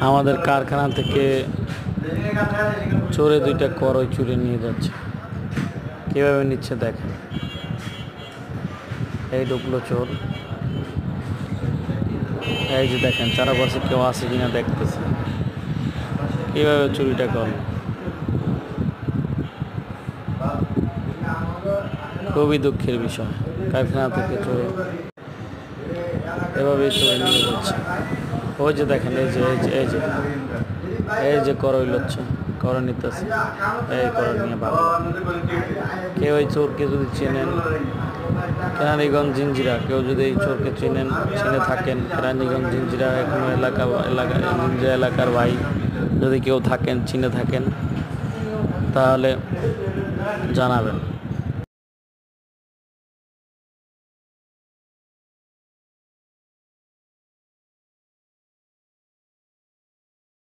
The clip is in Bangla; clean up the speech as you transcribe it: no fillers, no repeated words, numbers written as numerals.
আমাদের কারখানা থেকে চোরে দুইটা করই চুরি নিয়ে যাচ্ছে। কিভাবে নিচ্ছে দেখেন। এই ঢুকলো চোর। এই যে দেখেন চারপাশে কেউ আছে কিনা দেখতেছে কিভাবে চুরিটা করলো। খুবই দুঃখের বিষয়, কারখানা থেকে চোর এভাবেই চুরি নিয়ে যাচ্ছে। ওই যে দেখেন এই যে এই যে এই যে এই যে করই লচ্ছে, করে নিতেছে। এই করে নিয়ে ভালো। কেউ এই চোরকে যদি চেনেন, কেরানীগঞ্জ জিঞ্জিরা, কেউ যদি এই চোরকে চিনে থাকেন, কেরানীগঞ্জ জিঞ্জিরা এখনো জিঞ্জিরা এলাকার ভাই যদি কেউ থাকেন, চিনে থাকেন, তাহলে জানাবেন।